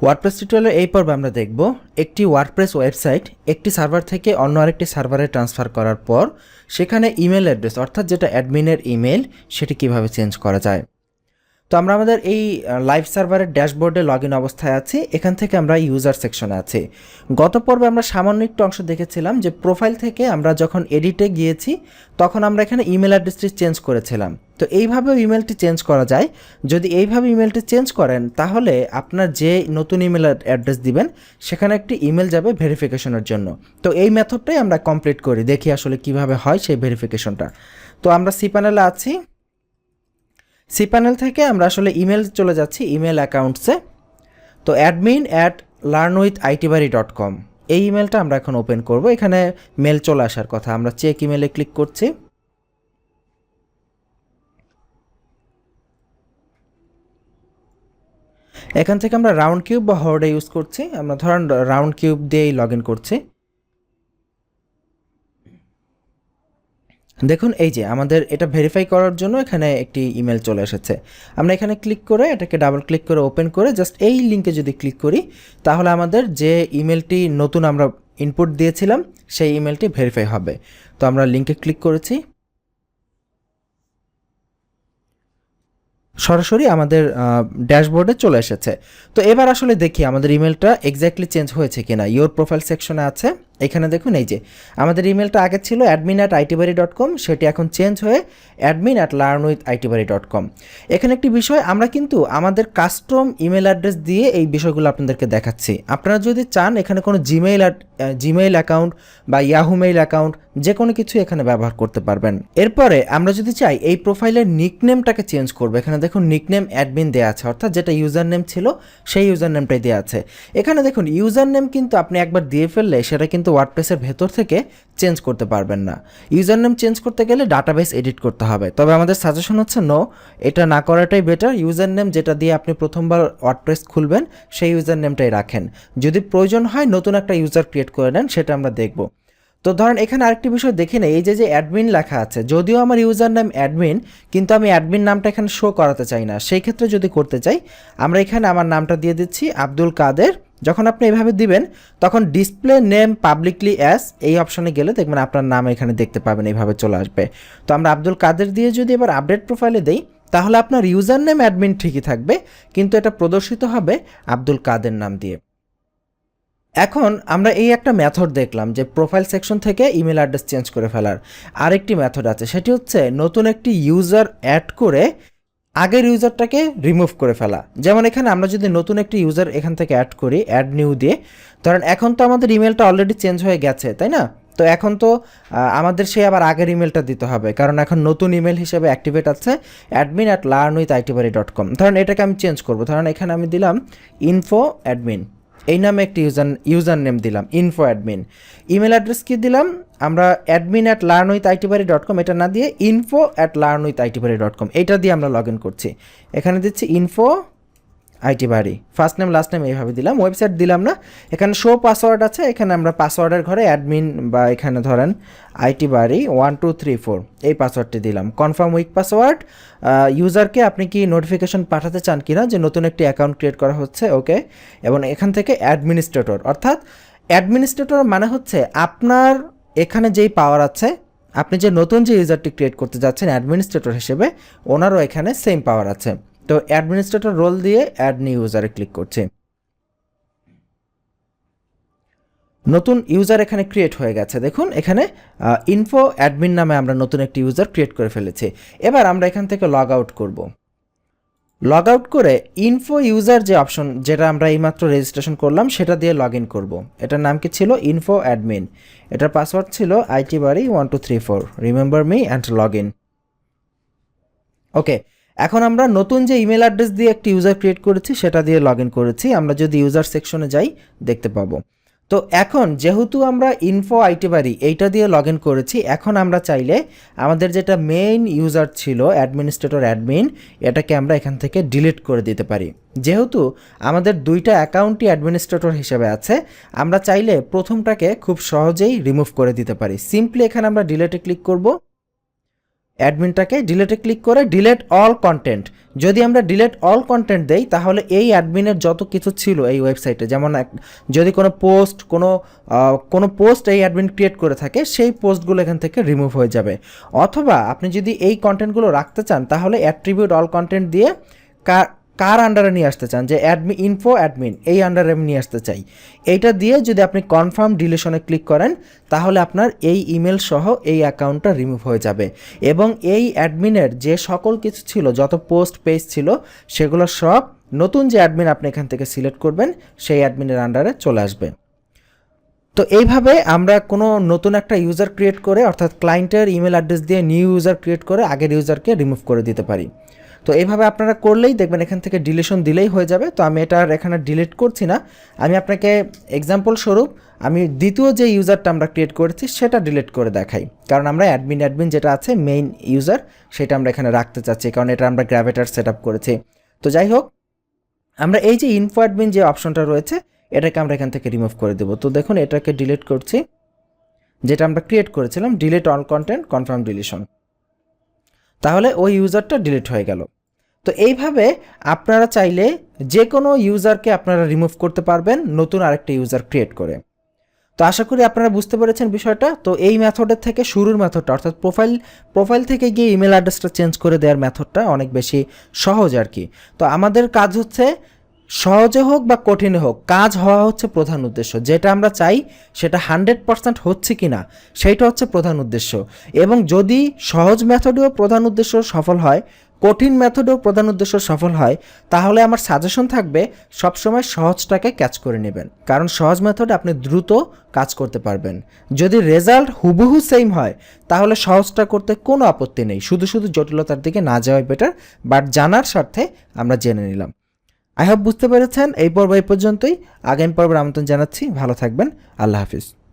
WordPress টিউটোরিয়ালের এই পর্বে আমরা দেখব একটি ওয়ার্ডপ্রেস ওয়েবসাইট একটি সার্ভার থেকে অন্য আরেকটি সার্ভারে ট্রান্সফার করার পর সেখানে ইমেল অ্যাড্রেস অর্থাৎ যেটা অ্যাডমিনের ইমেল সেটি কিভাবে চেঞ্জ করা যায়। তো আমরা আমাদের এই লাইভ সার্ভারের ড্যাশবোর্ডে লগ ইন অবস্থায় আছি। এখান থেকে আমরা ইউজার সেকশনে আছি। গত পর্বে আমরা সামান্য একটু অংশ দেখেছিলাম যে প্রোফাইল থেকে আমরা যখন এডিটে গিয়েছি তখন আমরা এখানে ইমেল অ্যাড্রেসটি চেঞ্জ করেছিলাম। তো এইভাবেও ইমেলটি চেঞ্জ করা যায়। যদি এইভাবে ইমেলটি চেঞ্জ করেন তাহলে আপনার যে নতুন ইমেল অ্যাড্রেস দিবেন সেখানে একটি ইমেল যাবে ভেরিফিকেশনের জন্য। তো এই মেথডটাই আমরা কমপ্লিট করি, দেখি আসলে কিভাবে হয় সেই ভেরিফিকেশনটা। তো আমরা সি প্যানেলে আছি। সি প্যানেল থেকে আমরা আসলে ইমেল চলে যাচ্ছি ইমেল অ্যাকাউন্টসে। তো admin@learnwithitbari.com এই ইমেলটা আমরা এখন ওপেন করব। এখানে মেল চলে আসার কথা, আমরা চেক ইমেলে ক্লিক করছি। এখান থেকে আমরা রাউন্ড কিউব বা হর্ডে ইউজ করছি। আমরা ধরেন রাউন্ড কিউব দিয়েই লগ ইন করছি। দেখুন এই যে আমাদের এটা ভেরিফাই করার জন্য এখানে একটি ইমেল চলে এসেছে। আমরা এখানে ক্লিক করে এটাকে ডাবল ক্লিক করে ওপেন করে জাস্ট এই লিঙ্কে যদি ক্লিক করি তাহলে আমাদের যে ইমেলটি নতুন আমরা ইনপুট দিয়েছিলাম সেই ইমেলটি ভেরিফাই হবে। তো আমরা লিঙ্কে ক্লিক করেছি, সরাসরি আমাদের ড্যাশবোর্ডে চলে এসেছে। তো এবার আসলে দেখি আমাদের ইমেলটা এক্স্যাক্টলি চেঞ্জ হয়েছে কিনা। ইওর প্রোফাইল সেকশনে আছে, এখানে দেখুন এই যে আমাদের ইমেলটা আগে ছিল admin@itbari.com, সেটি এখন চেঞ্জ হয়ে admin@learnwithitbari.com। এখানে একটি বিষয়, আমরা কিন্তু আমাদের কাস্টম ইমেল অ্যাড্রেস দিয়ে এই বিষয়গুলো আপনাদেরকে দেখাচ্ছি। আপনারা যদি চান এখানে কোনো জিমেইল অ্যাকাউন্ট বা ইয়াহু মেইল অ্যাকাউন্ট যে কোনো কিছু এখানে ব্যবহার করতে পারবেন। এরপরে আমরা যদি চাই এই প্রোফাইলের নিকনেমটাকে চেঞ্জ করবো, এখানে দেখুন নিকনেম অ্যাডমিন দেওয়া আছে, অর্থাৎ যেটা ইউজার নেম ছিল সেই ইউজার নেমটাই দেওয়া আছে। এখানে দেখুন ইউজার নেম কিন্তু আপনি একবার দিয়ে ফেললে সেটা কিন্তু ওয়ার্ডপ্রেসের ভেতর থেকে চেঞ্জ করতে পারবেন না। ইউজার নেম চেঞ্জ করতে গেলে ডাটাবেস এডিট করতে হবে। তবে আমাদের সাজেশন হচ্ছে নো, এটা না করাটাই বেটার। ইউজার নেম যেটা দিয়ে আপনি প্রথমবার ওয়ার্ডপ্রেস খুলবেন সেই ইউজার নেমটাই রাখেন। যদি প্রয়োজন হয় নতুন একটা ইউজার ক্রিয়েট করে নেন, সেটা আমরা দেখব। তো ধরেন এখানে আরেকটি বিষয় দেখি না, এই যে অ্যাডমিন লেখা আছে, যদিও আমার ইউজার নেম অ্যাডমিন কিন্তু আমি অ্যাডমিন নামটা এখানে শো করাতে চাই না। সেই ক্ষেত্রে যদি করতে চাই আমরা এখানে আমার নামটা দিয়ে দিচ্ছি আব্দুল কাদের। যখন আপনি এভাবে দিবেন তখন ডিসপ্লে নেম পাবলিকলি অ্যাজ এই অপশনে গেলে দেখবেন আপনার নাম এখানে দেখতে পাবেন, এইভাবে চলে আসবে। তো আমরা আব্দুল কাদের দিয়ে যদি এবার আপডেট প্রোফাইলে দেই তাহলে আপনার ইউজার নেম অ্যাডমিন ঠিকই থাকবে, কিন্তু এটা প্রদর্শিত হবে আব্দুল কাদের নাম দিয়ে। এখন আমরা এই একটা মেথড দেখলাম যে প্রোফাইল সেকশন থেকে ইমেল অ্যাড্রেস চেঞ্জ করে ফেলার। আরেকটি মেথড আছে, সেটি হচ্ছে নতুন একটি ইউজার অ্যাড করে আগের ইউজারটাকে রিমুভ করে ফেলা। যেমন এখানে আমরা যদি নতুন একটি ইউজার এখান থেকে অ্যাড করি অ্যাড নিউ দিয়ে, ধরেন এখন তো আমাদের ইমেলটা অলরেডি চেঞ্জ হয়ে গেছে, তাই না? তো এখন তো আমাদের সে আবার আগের ইমেলটা দিতে হবে, কারণ এখন নতুন ইমেল হিসেবে অ্যাক্টিভেট আছে admin@learnwithitbari.com। ধরেন এটাকে আমি চেঞ্জ করবো, ধরেন এখানে আমি দিলাম ইনফো অ্যাডমিন, এই নামে একটি ইউজার নেম দিলাম ইনফো অ্যাডমিন। ইমেল অ্যাড্রেস কি দিলাম আমরা admin@learnwithitbari.com, এটা না দিয়ে info@learnwithitbari.com এইটা দিয়ে আমরা লগ ইন করছি। এখানে দিচ্ছি ইনফো আইটিবারি, ফার্স্ট নেম লাস্ট নেম এইভাবে দিলাম। ওয়েবসাইট দিলাম না, এখানে শো পাসওয়ার্ড আছে, এখানে আমরা পাসওয়ার্ডের ঘরে অ্যাডমিন বা এখানে ধরেন আইটিবারি 1234 এই পাসওয়ার্ডটি দিলাম। কনফার্ম উইক পাসওয়ার্ড, ইউজারকে আপনি কি নোটিফিকেশন পাঠাতে চান কিনা যে নতুন একটি অ্যাকাউন্ট ক্রিয়েট করা হচ্ছে, ওকে। এবং এখান থেকে অ্যাডমিনিস্ট্রেটর, অর্থাৎ অ্যাডমিনিস্ট্রেটর মানে হচ্ছে আপনার এখানে যেই পাওয়ার আছে, আপনি যে নতুন যে ইউজারটি ক্রিয়েট করতে যাচ্ছেন অ্যাডমিনিস্ট্রেটর হিসেবে, ওনারও এখানে সেম পাওয়ার আছে। তো অ্যাডমিনিস্ট্রেটর রোল দিয়ে অ্যাড নিউ ইউজারে ক্লিক করছি। নতুন ইউজার এখানে ক্রিয়েট হয়ে গেছে, দেখুন এখানে ইনফো অ্যাডমিন নামে আমরা নতুন একটি ইউজার ক্রিয়েট করে ফেলেছি। এবার আমরা এখান থেকে লগ আউট করব। লগ আউট করে ইনফো ইউজার যে অপশন যেটা আমরা এইমাত্র রেজিস্ট্রেশন করলাম সেটা দিয়ে লগ ইন করবো। এটার নাম কি ছিল ইনফো অ্যাডমিন, এটার পাসওয়ার্ড ছিল আইটিবারি 1234, remember me and log in, okay. এখন আমরা নতুন যে ইমেল অ্যাড্রেস দিয়ে একটি ইউজার ক্রিয়েট করেছি সেটা দিয়ে লগ ইন করেছি। আমরা যদি ইউজার সেকশনে যাই দেখতে পাবো। তো এখন যেহেতু আমরা ইনফো আইটিবারি এইটা দিয়ে লগ ইন করেছি, এখন আমরা চাইলে আমাদের যেটা মেইন ইউজার ছিল অ্যাডমিনিস্ট্রেটর অ্যাডমিন, এটাকে আমরা এখান থেকে ডিলিট করে দিতে পারি। যেহেতু আমাদের দুইটা অ্যাকাউন্টই অ্যাডমিনিস্ট্রেটর হিসেবে আছে, আমরা চাইলে প্রথমটাকে খুব সহজেই রিমুভ করে দিতে পারি। সিম্পলি এখানে আমরা ডিলিটে ক্লিক করব। অ্যাডমিনটাকে ডিলেটে ক্লিক করে ডিলেট অল কন্টেন্ট, যদি আমরা ডিলেট অল কন্টেন্ট দেই তাহলে এই অ্যাডমিনের যত কিছু ছিল এই ওয়েবসাইটে, যেমন যদি কোনো পোস্ট এই অ্যাডমিন ক্রিয়েট করে থাকে সেই পোস্টগুলো এখান থেকে রিমুভ হয়ে যাবে। অথবা আপনি যদি এই কন্টেন্টগুলো রাখতে চান তাহলে অ্যাট্রিবিউট অল কন্টেন্ট দিয়ে কার আন্ডারে নিয়ে আসতে চান, যে ইনফো অ্যাডমিন এই আন্ডারে আমি নিয়ে আসতে চাই, এইটা দিয়ে যদি আপনি কনফার্ম ডিলিশনে ক্লিক করেন তাহলে আপনার এই ইমেল সহ এই অ্যাকাউন্টটা রিমুভ হয়ে যাবে এবং এই অ্যাডমিনের যে সকল কিছু ছিল, যত পোস্ট পেজ ছিল, সেগুলো সব নতুন যে অ্যাডমিন আপনি এখান থেকে সিলেক্ট করবেন সেই অ্যাডমিনের আন্ডারে চলে আসবে। তো এইভাবে আমরা কোনো নতুন একটা ইউজার ক্রিয়েট করে, অর্থাৎ ক্লায়েন্টের ইমেল অ্যাড্রেস দিয়ে নিউ ইউজার ক্রিয়েট করে আগের ইউজারকে রিমুভ করে দিতে পারি। তো এইভাবে আপনারা করলেই দেখবেন এখান থেকে ডিলিশন দিলেই হয়ে যাবে। তো আমি এটা আর এখানে ডিলিট করছি না, আমি আপনাকে এক্সাম্পল স্বরূপ আমি দ্বিতীয় যে ইউজারটা আমরা ক্রিয়েট করেছি সেটা ডিলিট করে দেখাই, কারণ আমরা অ্যাডমিন যেটা আছে মেইন ইউজার সেটা আমরা এখানে রাখতে চাচ্ছি, কারণ এটা আমরা গ্র্যাভিটার সেট আপ করেছি। তো যাই হোক, আমরা এই যে ইনফো অ্যাডমিন যে অপশনটা রয়েছে এটাকে আমরা এখান থেকে রিমুভ করে দেবো। তো দেখুন এটাকে ডিলিট করছি, যেটা আমরা ক্রিয়েট করেছিলাম delete all content confirm deletion, তাহলে ওই ইউজারটা ডিলিট হয়ে গেল। তো এইভাবে আপনারা চাইলে যে কোনো ইউজারকে আপনারা রিমুভ করতে পারবেন নতুন আরেকটা ইউজার ক্রিয়েট করে। তো আশা করি আপনারা বুঝতে পেরেছেন বিষয়টা। তো এই মেথডের থেকে শুরুর মেথডটা, অর্থাৎ প্রোফাইল থেকে গিয়ে ইমেল অ্যাড্রেসটা চেঞ্জ করে দেওয়ার মেথডটা অনেক বেশি সহজ আর কি। তো আমাদের কাজ হচ্ছে সহজে হোক বা কঠিনে হোক কাজ হওয়া হচ্ছে প্রধান উদ্দেশ্য, যেটা আমরা চাই সেটা 100% হচ্ছে কি না সেইটা হচ্ছে প্রধান উদ্দেশ্য। এবং যদি সহজ মেথডেও প্রধান উদ্দেশ্য সফল হয়, কঠিন মেথডেও প্রধান উদ্দেশ্য সফল হয়, তাহলে আমার সাজেশন থাকবে সবসময় সহজটাকে ক্যাচ করে নেবেন, কারণ সহজ মেথডে আপনি দ্রুত কাজ করতে পারবেন। যদি রেজাল্ট হুবহু সেম হয় তাহলে সহজটা করতে কোনো আপত্তি নেই, শুধু জটিলতার দিকে না যাওয়াই বেটার, বাট জানার স্বার্থে আমরা জেনে নিলাম। আই হোপ বুঝতে পেরেছেন। এই পর্ব এই পর্যন্তই, আগামী পর্বের আমন্ত্রণ জানাচ্ছি। ভালো থাকবেন, আল্লাহ হাফিজ।